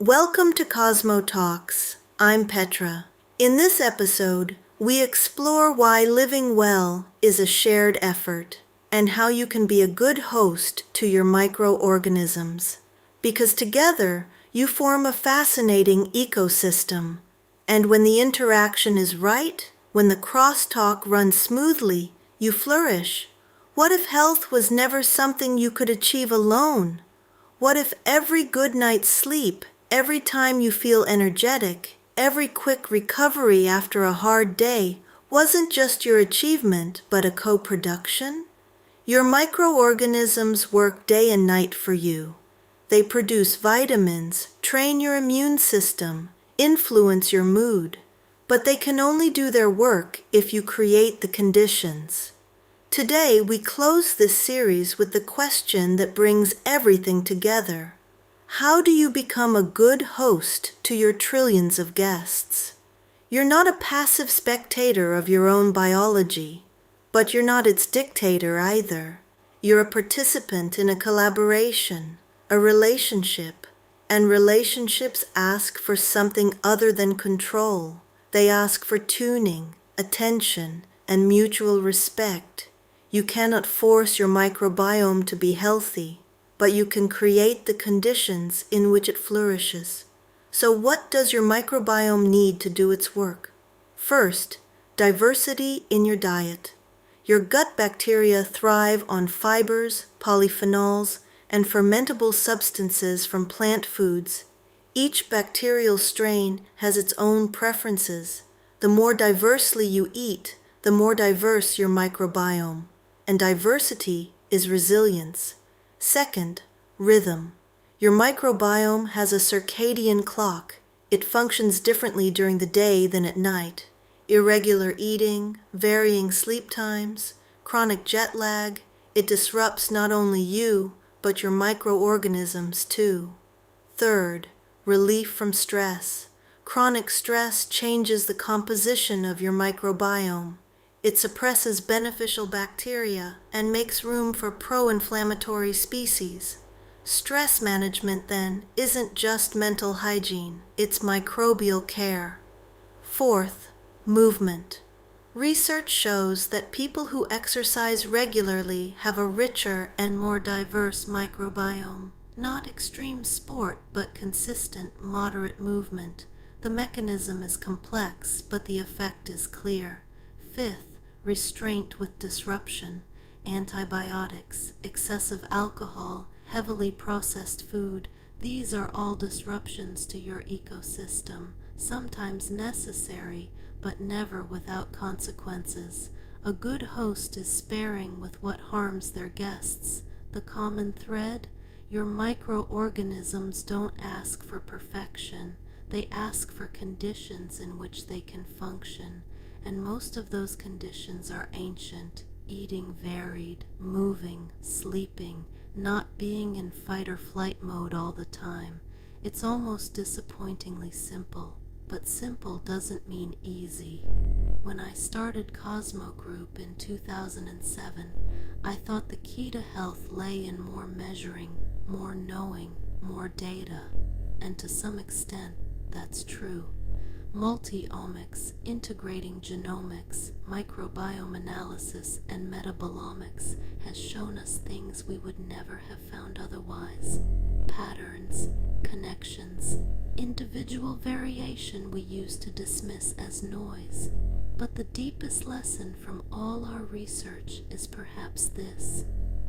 Welcome to Cosmo Talks. I'm Petra. In this episode, we explore why living well is a shared effort and how you can be a good host to your microorganisms. Because together, you form a fascinating ecosystem. And when the interaction is right, when the crosstalk runs smoothly, you flourish. What if health was never something you could achieve alone? What if every good night's sleep, every time you feel energetic, every quick recovery after a hard day wasn't just your achievement, but a co-production? Your microorganisms work day and night for you. They produce vitamins, train your immune system, influence your mood. But they can only do their work if you create the conditions. Today, we close this series with the question that brings everything together. How do you become a good host to your trillions of guests? You're not a passive spectator of your own biology, but you're not its dictator either. You're a participant in a collaboration, a relationship, and relationships ask for something other than control. They ask for tuning, attention, and mutual respect. You cannot force your microbiome to be healthy, but you can create the conditions in which it flourishes. So what does your microbiome need to do its work? First, diversity in your diet. Your gut bacteria thrive on fibers, polyphenols, and fermentable substances from plant foods. Each bacterial strain has its own preferences. The more diversely you eat, the more diverse your microbiome. And diversity is resilience. Second, rhythm. Your microbiome has a circadian clock. It functions differently during the day than at night. Irregular eating, varying sleep times, chronic jet lag, it disrupts not only you, but your microorganisms too. Third, relief from stress. Chronic stress changes the composition of your microbiome. It suppresses beneficial bacteria and makes room for pro-inflammatory species. Stress management, then, isn't just mental hygiene, it's microbial care. Fourth, movement. Research shows that people who exercise regularly have a richer and more diverse microbiome. Not extreme sport, but consistent, moderate movement. The mechanism is complex, but the effect is clear. Fifth, restraint with disruption. Antibiotics, excessive alcohol, heavily processed food, these are all disruptions to your ecosystem, sometimes necessary, but never without consequences. A good host is sparing with what harms their guests. The common thread? Your microorganisms don't ask for perfection. They ask for conditions in which they can function. And most of those conditions are ancient. Eating varied, moving, sleeping, not being in fight or flight mode all the time. It's almost disappointingly simple, but simple doesn't mean easy. When I started Cosmo Group in 2007, I thought the key to health lay in more measuring, more knowing, more data. And to some extent, that's true. Multi-omics, integrating genomics, microbiome analysis, and metabolomics has shown us things we would never have found otherwise. Patterns, connections, individual variation we used to dismiss as noise. But the deepest lesson from all our research is perhaps this.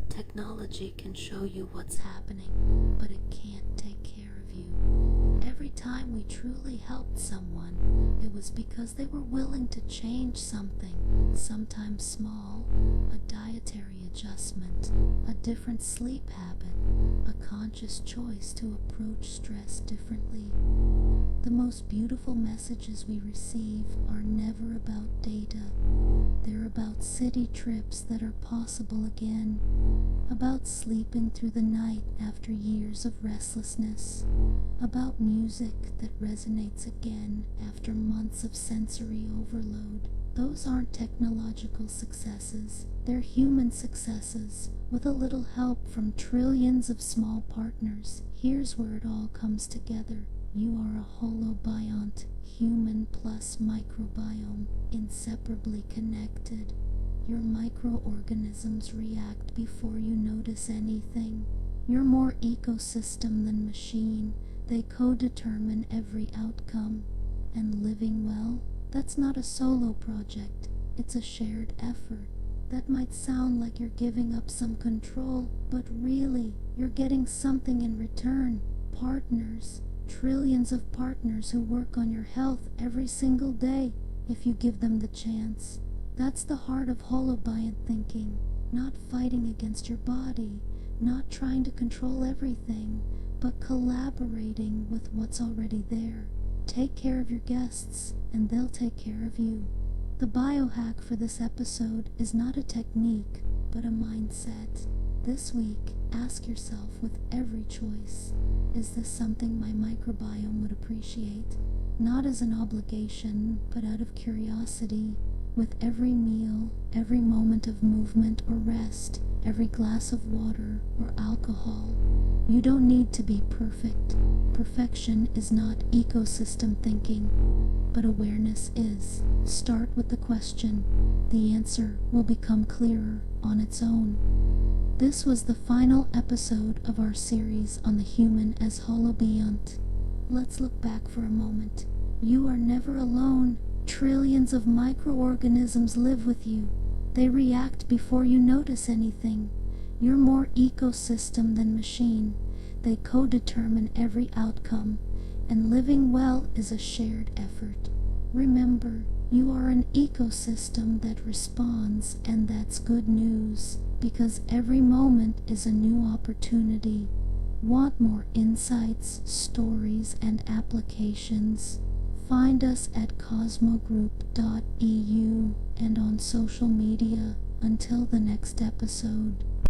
Technology can show you what's happening, but it can't take care of you. Every time we truly helped someone, it was because they were willing to change something, sometimes small, a dietary adjustment, a different sleep habit, a conscious choice to approach stress differently. The most beautiful messages we receive are never about data. They're about city trips that are possible again, about sleeping through the night after years of restlessness, about music that resonates again after months of sensory overload. Those aren't technological successes. They're human successes, with a little help from trillions of small partners. Here's where it all comes together. You are a holobiont, human plus microbiome, inseparably connected. Your microorganisms react before you notice anything. You're more ecosystem than machine. They co-determine every outcome. And living well, that's not a solo project. It's a shared effort. That might sound like you're giving up some control, but really, you're getting something in return. Partners. Trillions of partners who work on your health every single day, if you give them the chance. That's the heart of holobiont thinking. Not fighting against your body, not trying to control everything, but collaborating with what's already there. Take care of your guests, and they'll take care of you. The biohack for this episode is not a technique, but a mindset. This week, ask yourself with every choice, is this something my microbiome would appreciate? Not as an obligation, but out of curiosity. With every meal, every moment of movement or rest, every glass of water or alcohol, you don't need to be perfect. Perfection is not ecosystem thinking, but awareness is. Start with the question. The answer will become clearer on its own. This was the final episode of our series on the human as holobiont. Let's look back for a moment. You are never alone. Trillions of microorganisms live with you. They react before you notice anything. You're more ecosystem than machine. They co-determine every outcome, and living well is a shared effort. Remember, you are an ecosystem that responds, and that's good news, because every moment is a new opportunity. Want more insights, stories, and applications? Find us at cosmogroup.eu and on social media. Until the next episode.